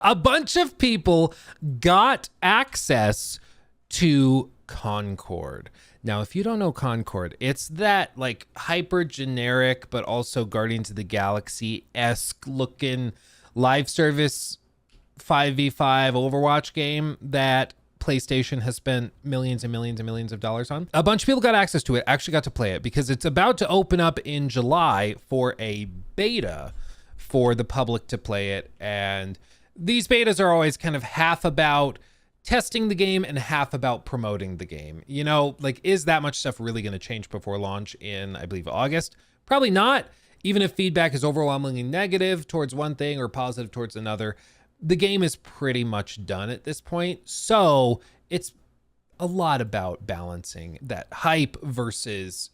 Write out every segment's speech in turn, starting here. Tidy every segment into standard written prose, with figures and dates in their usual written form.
A bunch of people got access to Concord. Now, if you don't know Concord, it's that like hyper generic, but also Guardians of the Galaxy-esque looking live service 5v5 Overwatch game that PlayStation has spent millions and millions and millions of dollars on. A bunch of people got access to it, actually got to play it because it's about to open up in July for a beta for the public to play it. And these betas are always kind of half about testing the game and half about promoting the game. You know, like, is that much stuff really going to change before launch in, I believe, August? Probably not. Even if feedback is overwhelmingly negative towards one thing or positive towards another, the game is pretty much done at this point. So it's a lot about balancing that hype versus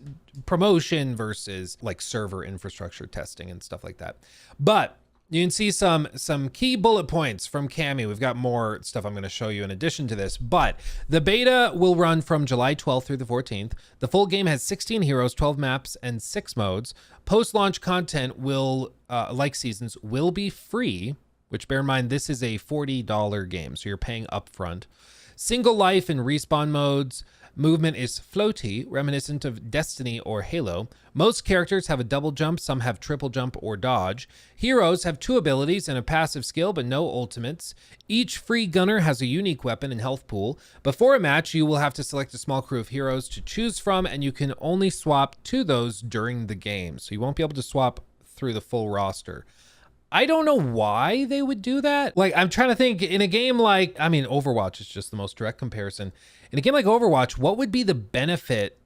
promotion versus like server infrastructure testing and stuff like that. But you can see some key bullet points from Cami. We've got more stuff I'm going to show you in addition to this, but the beta will run from July 12th through the 14th. The full game has 16 heroes, 12 maps, and 6 modes. Post-launch content will, like seasons, will be free, which bear in mind, this is a $40 game, so you're paying upfront. Single life and respawn modes. Movement is floaty, reminiscent of Destiny or Halo. Most characters have a double jump, some have triple jump or dodge. Heroes have 2 abilities and a passive skill, but no ultimates. Each free gunner has a unique weapon and health pool. Before a match, you will have to select a small crew of heroes to choose from, and you can only swap to those during the game. So you won't be able to swap through the full roster. I don't know why they would do that. Like, I'm trying to think in a game like, I mean, Overwatch is just the most direct comparison. In a game like Overwatch, what would be the benefit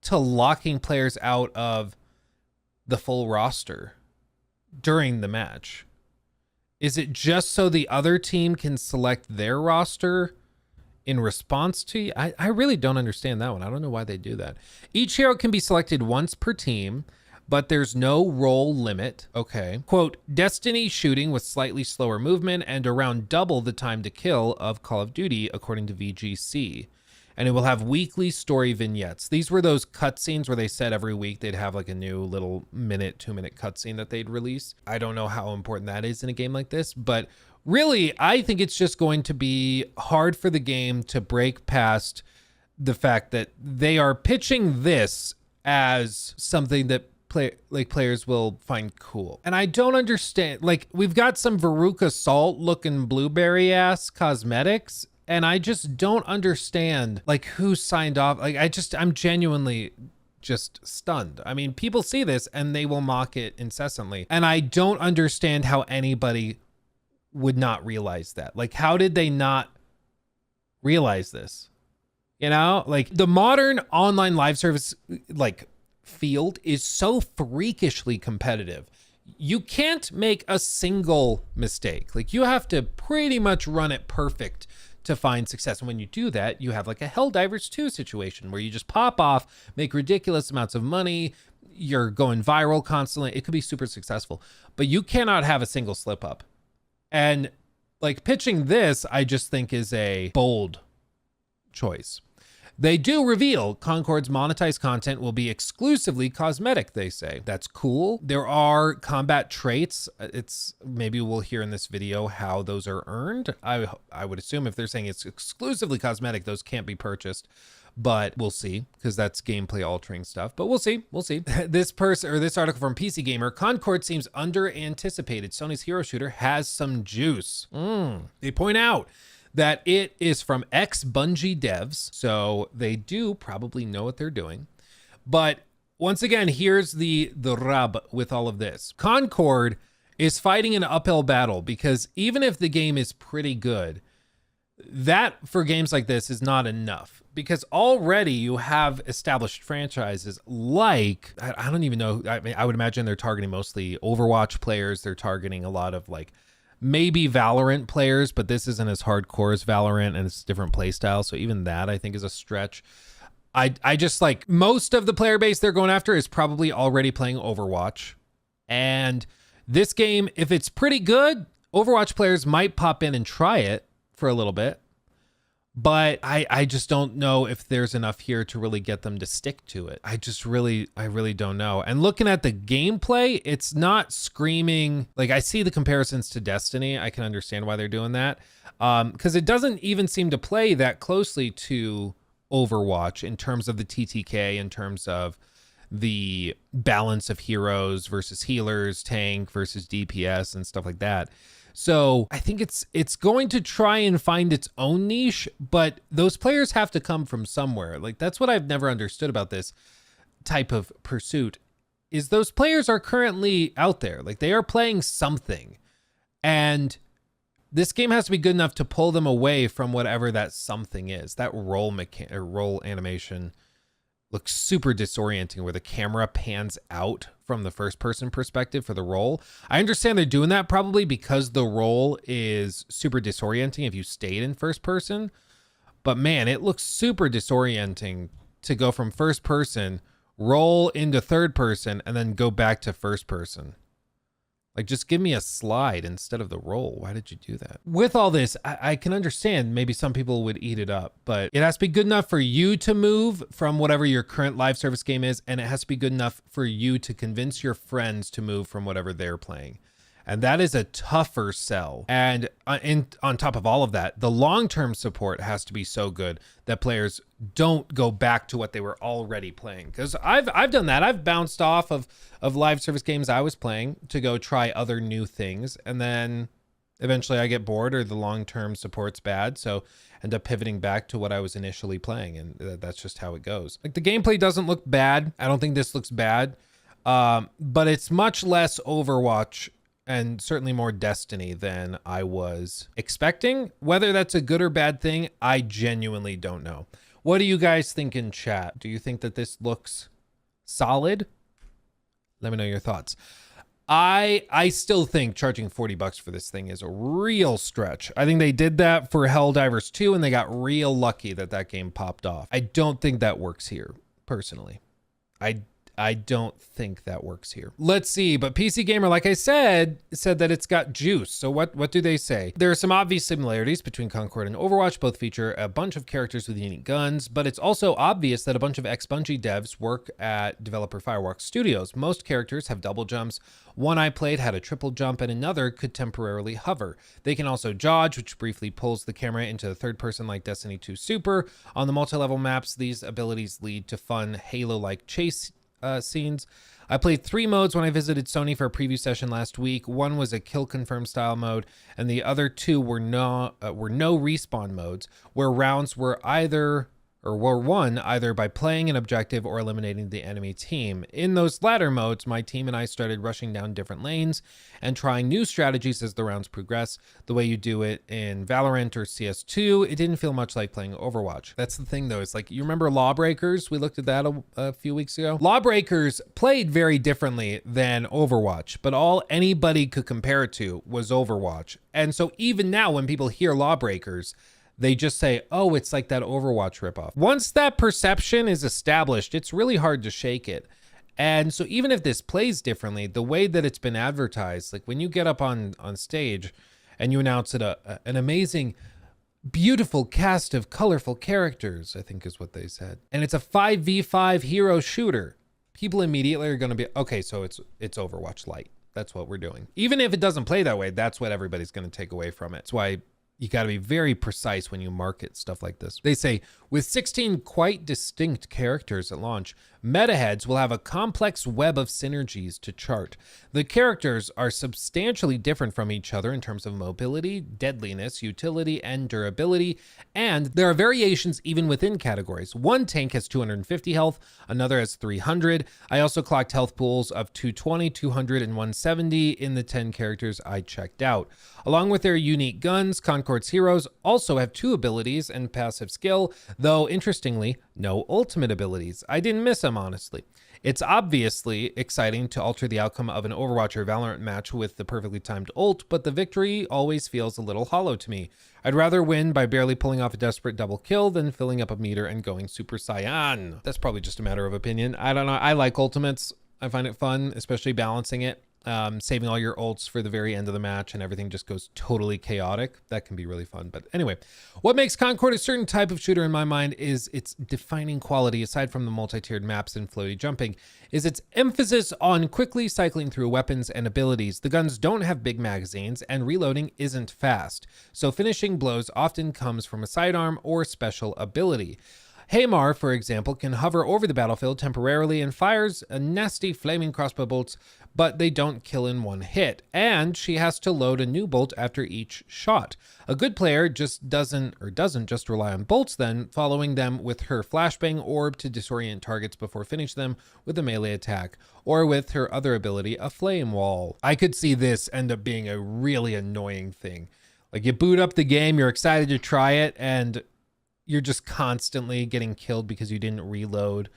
to locking players out of the full roster during the match? Is it just so the other team can select their roster in response to you? I really don't understand that one. I don't know why they do that. Each hero can be selected once per team, but there's no role limit. Okay. Quote, Destiny shooting with slightly slower movement and around double the time to kill of Call of Duty, according to VGC. And it will have weekly story vignettes. These were those cutscenes where they said every week they'd have like a new little 2-minute cutscene that they'd release. I don't know how important that is in a game like this, but really, I think it's just going to be hard for the game to break past the fact that they are pitching this as something that players will find cool. And I don't understand, like, we've got some Veruca Salt looking blueberry ass cosmetics, and I just don't understand like who signed off. Like, I'm genuinely just stunned. I mean, people see this and they will mock it incessantly, and I don't understand how anybody would not realize that. Like, how did they not realize this? You know, like, the modern online live service like field is so freakishly competitive. You can't make a single mistake. Like, you have to pretty much run it perfect to find success. And when you do that, you have like a Helldivers 2 situation where you just pop off, make ridiculous amounts of money, you're going viral constantly. It could be super successful, but you cannot have a single slip up. And like, pitching this, I just think is a bold choice. They do reveal Concord's monetized content will be exclusively cosmetic, they say. That's cool. There are combat traits. Maybe we'll hear in this video how those are earned. I would assume if they're saying it's exclusively cosmetic, those can't be purchased, but we'll see, because that's gameplay altering stuff, but we'll see. This article from PC Gamer, Concord seems under anticipated. Sony's hero shooter has some juice. They point out that it is from ex-Bungie devs, so they do probably know what they're doing. But once again, here's the rub with all of this. Concord is fighting an uphill battle, because even if the game is pretty good, that for games like this is not enough, because already you have established franchises like, I don't even know, I mean, I would imagine they're targeting mostly Overwatch players. They're targeting a lot of like maybe Valorant players, but this isn't as hardcore as Valorant and it's a different play style. So even that I think is a stretch. I just like, most of the player base they're going after is probably already playing Overwatch. And this game, if it's pretty good, Overwatch players might pop in and try it for a little bit. but I just don't know if there's enough here to really get them to stick to it. I really don't know. And looking at the gameplay, it's not screaming, like I see the comparisons to Destiny. I can understand why they're doing that. Because it doesn't even seem to play that closely to Overwatch in terms of the TTK, in terms of the balance of heroes versus healers, tank versus DPS and stuff like that. So I think it's going to try and find its own niche, but those players have to come from somewhere. Like that's what I've never understood about this type of pursuit, is those players are currently out there. Like they are playing something, and this game has to be good enough to pull them away from whatever that something is. That roll animation looks super disorienting, where the camera pans out from the first person perspective for the roll. I understand they're doing that probably because the roll is super disorienting if you stayed in first person, but man, it looks super disorienting to go from first person, roll into third person, and then go back to first person. Like, just give me a slide instead of the roll. Why did you do that? With all this, I can understand maybe some people would eat it up, but it has to be good enough for you to move from whatever your current live service game is, and it has to be good enough for you to convince your friends to move from whatever they're playing. And that is a tougher sell. And on top of all of that, the long-term support has to be so good that players don't go back to what they were already playing. Because I've done that. I've bounced off of live service games I was playing to go try other new things. And then eventually I get bored, or the long-term support's bad. So end up pivoting back to what I was initially playing. And that's just how it goes. Like the gameplay doesn't look bad. I don't think this looks bad. But it's much less Overwatch and certainly more Destiny than I was expecting. Whether that's a good or bad thing, I genuinely don't know. What do you guys think in chat? Do you think that this looks solid? Let me know your thoughts. I still think charging $40 for this thing is a real stretch. I think they did that for Helldivers 2, and they got real lucky that that game popped off. I don't think that works here, personally. I don't think that works here. Let's see, but PC Gamer, like I said that it's got juice. So what do they say? There are some obvious similarities between Concord and Overwatch. Both feature a bunch of characters with unique guns, but it's also obvious that a bunch of ex-Bungie devs work at developer Firewalk Studios. Most characters have double jumps. One I played had a triple jump, and another could temporarily hover. They can also dodge, which briefly pulls the camera into the third person like Destiny 2 Super. On the multi-level maps, these abilities lead to fun Halo-like chase scenes. I played 3 modes when I visited Sony for a preview session last week. One was a kill confirm style mode, and the other 2 were no respawn modes, where rounds were won either by playing an objective or eliminating the enemy team. In those latter modes, my team and I started rushing down different lanes and trying new strategies as the rounds progress. The way you do it in Valorant or CS2, it didn't feel much like playing Overwatch. That's the thing though, it's like, you remember Lawbreakers? We looked at that a few weeks ago. Lawbreakers played very differently than Overwatch, but all anybody could compare it to was Overwatch. And so even now when people hear Lawbreakers, they just say, oh, it's like that Overwatch ripoff. Once that perception is established, it's really hard to shake it. And so even if this plays differently, the way that it's been advertised, like when you get up on stage and you announce that an amazing, beautiful cast of colorful characters, I think is what they said, and it's a 5v5 hero shooter, people immediately are going to be, okay, so it's Overwatch Lite. That's what we're doing. Even if it doesn't play that way, that's what everybody's going to take away from it. That's why you got to be very precise when you market stuff like this. They say, with 16 quite distinct characters at launch, metaheads will have a complex web of synergies to chart. The characters are substantially different from each other in terms of mobility, deadliness, utility, and durability, and there are variations even within categories. One tank has 250 health, another has 300. I also clocked health pools of 220, 200, and 170 in the 10 characters I checked out. Along with their unique guns, Concord's heroes also have 2 abilities and passive skill, though interestingly, no ultimate abilities. I didn't miss them, honestly. It's obviously exciting to alter the outcome of an Overwatch or Valorant match with the perfectly timed ult, but the victory always feels a little hollow to me. I'd rather win by barely pulling off a desperate double kill than filling up a meter and going Super Saiyan. That's probably just a matter of opinion. I don't know. I like ultimates. I find it fun, especially balancing it. saving all your ults for the very end of the match and everything just goes totally chaotic. That can be really fun. But anyway, what makes Concord a certain type of shooter in my mind is its defining quality, aside from the multi-tiered maps and floaty jumping, is its emphasis on quickly cycling through weapons and abilities. The guns don't have big magazines and reloading isn't fast, so finishing blows often comes from a sidearm or special ability. Haymar, for example, can hover over the battlefield temporarily and fires a nasty flaming crossbow bolts, but they don't kill in one hit, and she has to load a new bolt after each shot. A good player just doesn't just rely on bolts then, following them with her flashbang orb to disorient targets before finish them with a melee attack, or with her other ability, a flame wall. I could see this end up being a really annoying thing. Like, you boot up the game, you're excited to try it, and you're just constantly getting killed because you didn't reload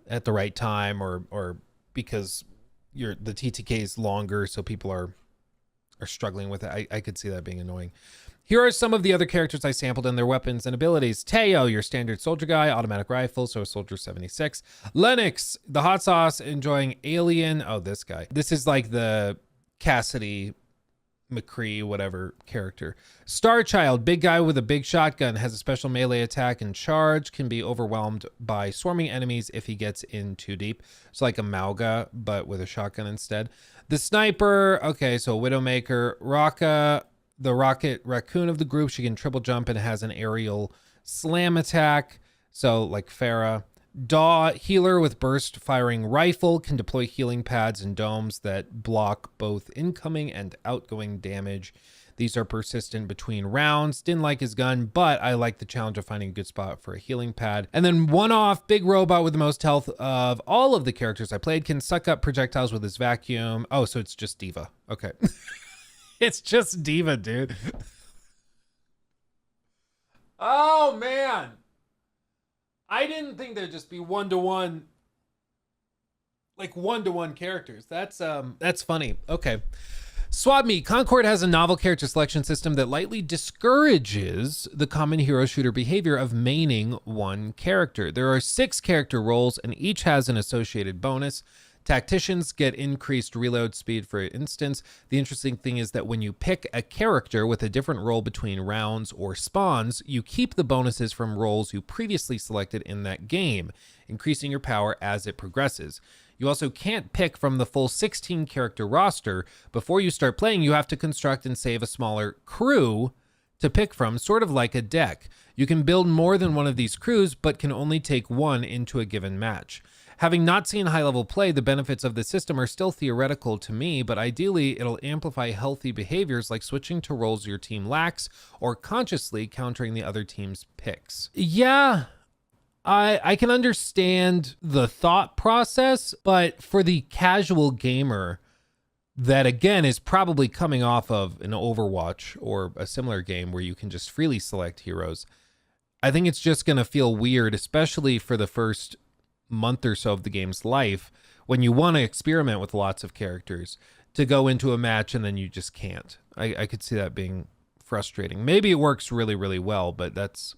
at the right time, or because the TTK is longer, so people are struggling with it. I could see that being annoying. Here are some of the other characters I sampled and their weapons and abilities. Teo, your standard soldier guy, automatic rifle, so soldier 76. Lennox, the hot sauce, enjoying alien. Oh, this guy. This is like the Cassidy McCree, whatever character. Starchild, big guy with a big shotgun, has a special melee attack and charge, can be overwhelmed by swarming enemies if he gets in too deep. It's like a Mauga, but with a shotgun instead. The sniper, okay, so Widowmaker. Raka, the rocket raccoon of the group, she can triple jump and has an aerial slam attack, so like Farah. Daw, healer with burst firing rifle, can deploy healing pads and domes that block both incoming and outgoing damage. These are persistent between rounds. Didn't like his gun, but I like the challenge of finding a good spot for a healing pad. And then one-off, big robot with the most health of all of the characters I played, can suck up projectiles with his vacuum. Oh, so it's just Diva. Okay. It's just Diva, dude. Oh, man. I didn't think there'd just be one-to-one characters. That's funny. Okay. Swap Meet. Concord has a novel character selection system that lightly discourages the common hero shooter behavior of maining one character. There are 6 character roles and each has an associated bonus. Tacticians get increased reload speed, for instance. The interesting thing is that when you pick a character with a different role between rounds or spawns, you keep the bonuses from roles you previously selected in that game, increasing your power as it progresses. You also can't pick from the full 16 character roster. Before you start playing, you have to construct and save a smaller crew to pick from, sort of like a deck. You can build more than one of these crews, but can only take one into a given match. Having not seen high-level play, the benefits of the system are still theoretical to me, but ideally it'll amplify healthy behaviors like switching to roles your team lacks or consciously countering the other team's picks. Yeah, I can understand the thought process, but for the casual gamer that, again, is probably coming off of an Overwatch or a similar game where you can just freely select heroes, I think it's just going to feel weird, especially for the first month or so of the game's life, when you want to experiment with lots of characters, to go into a match and then you just can't. I could see that being frustrating. Maybe it works really, really well, but that's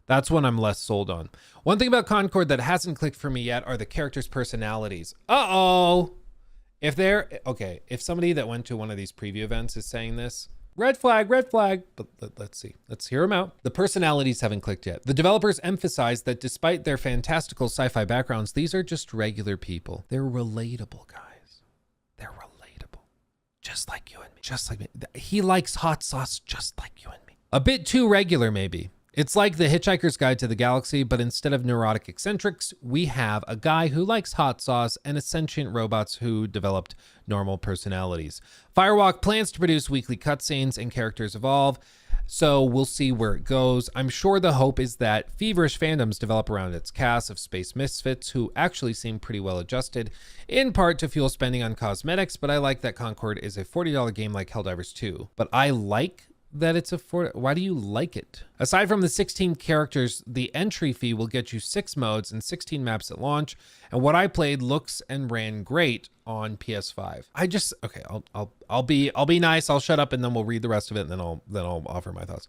what I'm less sold on. One thing about Concord that hasn't clicked for me yet are the characters' personalities. If somebody that went to one of these preview events is saying this, red flag, but let's see. Let's hear them out. The personalities haven't clicked yet. The developers emphasize that despite their fantastical sci-fi backgrounds, these are just regular people. They're relatable, guys. They're relatable. Just like you and me. Just like me. He likes hot sauce just like you and me. A bit too regular, maybe. It's like the Hitchhiker's Guide to the Galaxy, but instead of neurotic eccentrics, we have a guy who likes hot sauce and a sentient robots who developed normal personalities. Firewalk plans to produce weekly cutscenes and characters evolve, so we'll see where it goes. I'm sure the hope is that feverish fandoms develop around its cast of space misfits who actually seem pretty well adjusted, in part to fuel spending on cosmetics, but I like that Concord is a $40 game like Helldivers 2. But I like that it's why do you like it? Aside from the 16 characters, the entry fee will get you 6 modes and 16 maps at launch, and what I played looks and ran great. on PS5. Okay, I'll be nice. I'll shut up and then we'll read the rest of it and then I'll offer my thoughts.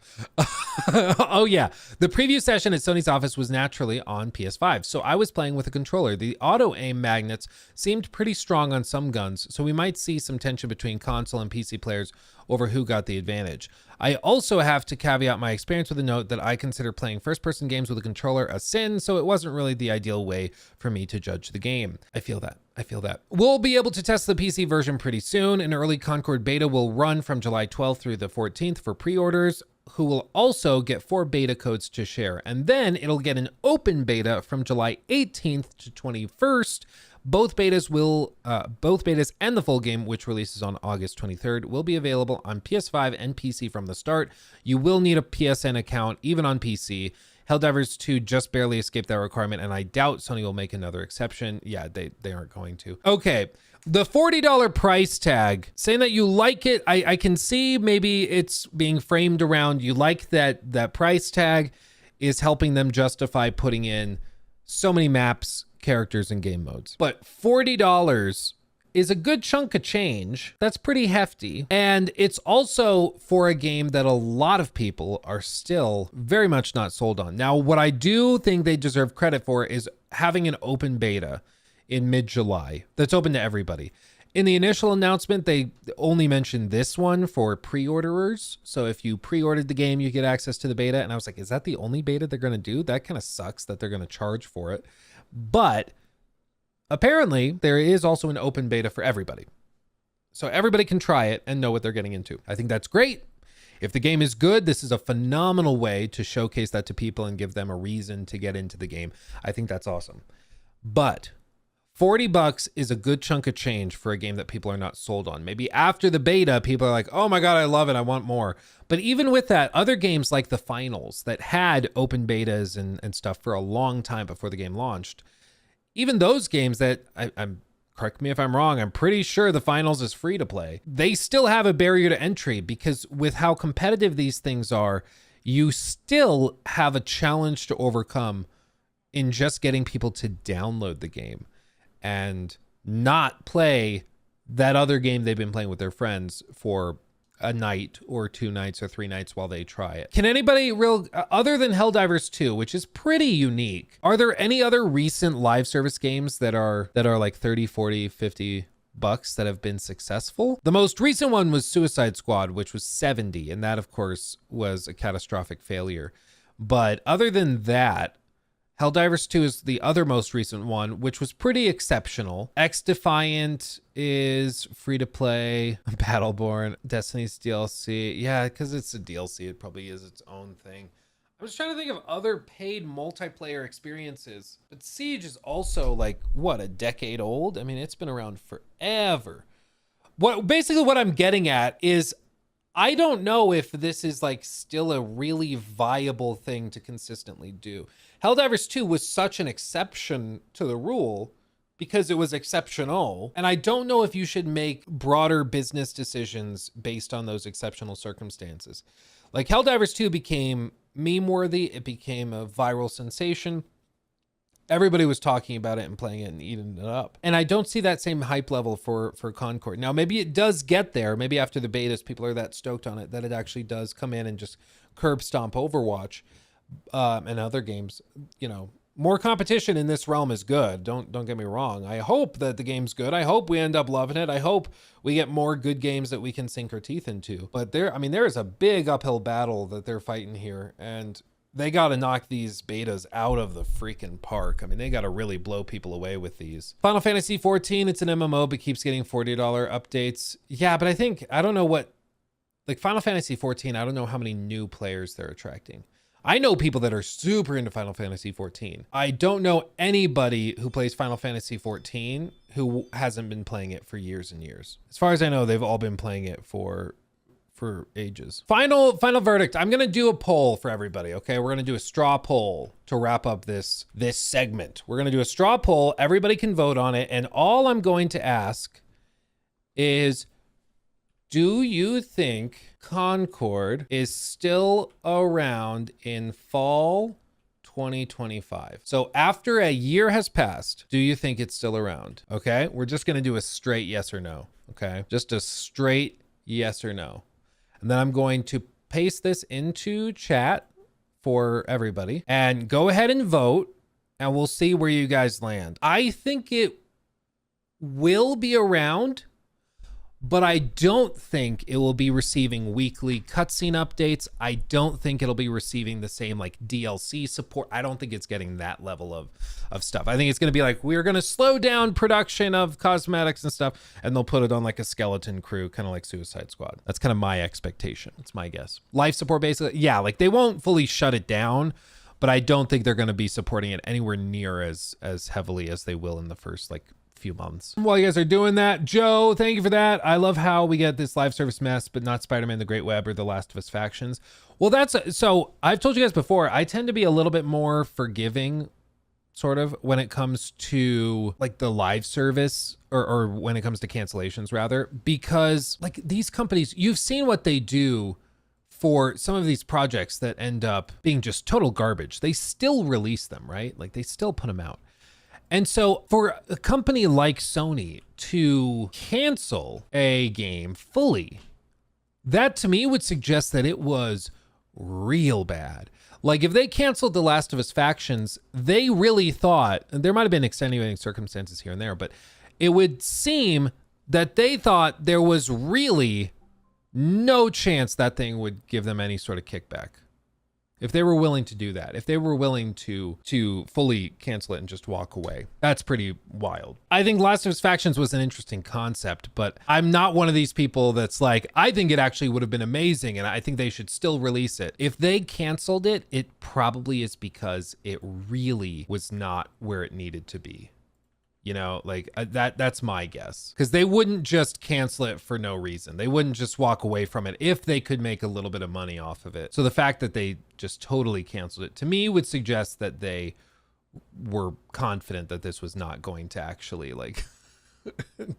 Oh yeah, the preview session at Sony's office was naturally on PS5, so I was playing with a controller. The auto aim magnets seemed pretty strong on some guns, so we might see some tension between console and PC players over who got the advantage. I also have to caveat my experience with a note that I consider playing first-person games with a controller a sin, so it wasn't really the ideal way for me to judge the game. I feel that. We'll be able to test the PC version pretty soon. An early Concord beta will run from July 12th through the 14th for pre-orders, who will also get 4 beta codes to share. And then it'll get an open beta from July 18th to 21st. Both betas and the full game, which releases on August 23rd, will be available on PS5 and PC from the start. You will need a PSN account, even on PC. Helldivers 2 just barely escaped that requirement, and I doubt Sony will make another exception. Yeah, they aren't going to. Okay, the $40 price tag, saying that you like it, I can see maybe it's being framed around you like that price tag is helping them justify putting in so many maps, characters, and game modes. But $40 is a good chunk of change. That's pretty hefty. And it's also for a game that a lot of people are still very much not sold on. Now, what I do think they deserve credit for is having an open beta in mid-July that's open to everybody. In the initial announcement, they only mentioned this one for pre-orderers. So if you pre-ordered the game, you get access to the beta. And I was like, is that the only beta they're going to do? That kind of sucks that they're going to charge for it. But apparently, there is also an open beta for everybody. So everybody can try it and know what they're getting into. I think that's great. If the game is good, this is a phenomenal way to showcase that to people and give them a reason to get into the game. I think that's awesome. But $40 is a good chunk of change for a game that people are not sold on. Maybe after the beta, people are like, oh my God, I love it. I want more. But even with that, other games like the finals that had open betas and stuff for a long time before the game launched, even those games that I'm correct me if I'm wrong, I'm pretty sure the finals is free to play. They still have a barrier to entry because with how competitive these things are, you still have a challenge to overcome in just getting people to download the game and not play that other game they've been playing with their friends for a night or 2 nights or 3 nights while they try it. Can anybody other than Helldivers 2, which is pretty unique, are there any other recent live service games that are like 30, 40, 50 bucks that have been successful? The most recent one was Suicide Squad, which was 70, and that of course was a catastrophic failure. But other than that, Helldivers 2 is the other most recent one, which was pretty exceptional. X-Defiant is free to play. Battleborn, Destiny's DLC. Yeah, because it's a DLC, it probably is its own thing. I was trying to think of other paid multiplayer experiences, but Siege is also like, what, a decade old? I mean, it's been around forever. Basically what I'm getting at is I don't know if this is like still a really viable thing to consistently do. Helldivers 2 was such an exception to the rule because it was exceptional. And I don't know if you should make broader business decisions based on those exceptional circumstances. Like Helldivers 2 became meme worthy. It became a viral sensation. Everybody was talking about it and playing it and eating it up. And I don't see that same hype level for Concord. Now, maybe it does get there. Maybe after the betas, people are that stoked on it that it actually does come in and just curb stomp Overwatch and other games. You know, more competition in this realm is good. Don't get me wrong. I hope that the game's good. I hope we end up loving it. I hope we get more good games that we can sink our teeth into. But there is a big uphill battle that they're fighting here. And they got to knock these betas out of the freaking park. I mean, they got to really blow people away with these. Final Fantasy 14, it's an MMO, but keeps getting $40 updates. Yeah, but I don't know what, like Final Fantasy 14, I don't know how many new players they're attracting. I know people that are super into Final Fantasy 14. I don't know anybody who plays Final Fantasy 14 who hasn't been playing it for years and years. As far as I know, they've all been playing it for ages. Final verdict. I'm gonna do a poll for everybody. Okay, we're gonna do a straw poll to wrap up this segment. We're gonna do a straw poll. Everybody can vote on it, and all I'm going to ask is, do you think Concord is still around in fall 2025. So after a year has passed, do you think it's still around? Okay, we're just gonna do a straight yes or no. Okay, just a straight yes or no. And then I'm going to paste this into chat for everybody and go ahead and vote, and we'll see where you guys land. I think it will be around, but I don't think it will be receiving weekly cutscene updates. I don't think it'll be receiving the same like DLC support. I don't think it's getting that level of stuff. I think it's gonna be like, we're gonna slow down production of cosmetics and stuff, and they'll put it on like a skeleton crew, kind of like Suicide Squad. That's kind of my expectation. It's my guess. Life support basically, yeah, like they won't fully shut it down, but I don't think they're gonna be supporting it anywhere near as heavily as they will in the first like few months. While you guys are doing that, Joe, thank you for that. I love how we get this live service mess, but not Spider-Man, the Great Web, or the Last of Us factions. Well, so I've told you guys before, I tend to be a little bit more forgiving sort of when it comes to like the live service or when it comes to cancellations rather, because like these companies, you've seen what they do for some of these projects that end up being just total garbage. They still release them, right? Like they still put them out. And so for a company like Sony to cancel a game fully, that to me would suggest that it was real bad. Like if they canceled The Last of Us factions, they really thought, and there might have been extenuating circumstances here and there, but it would seem that they thought there was really no chance that thing would give them any sort of kickback. If they were willing to do that, if they were willing to fully cancel it and just walk away, that's pretty wild. I think Last of Us Factions was an interesting concept, but I'm not one of these people that's like, I think it actually would have been amazing and I think they should still release it. If they canceled it, it probably is because it really was not where it needed to be. You know, like that's my guess, because they wouldn't just cancel it for no reason. They wouldn't just walk away from it if they could make a little bit of money off of it. So the fact that they just totally canceled it to me would suggest that they were confident that this was not going to actually like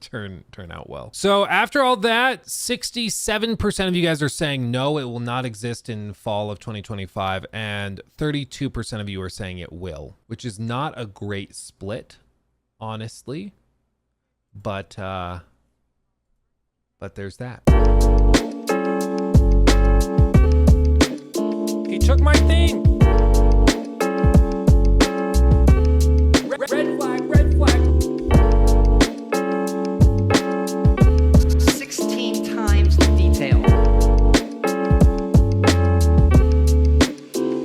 turn out well. So after all that, 67% of you guys are saying no, it will not exist in fall of 2025, and 32% of you are saying it will, which is not a great split, honestly, but there's that. He took my thing.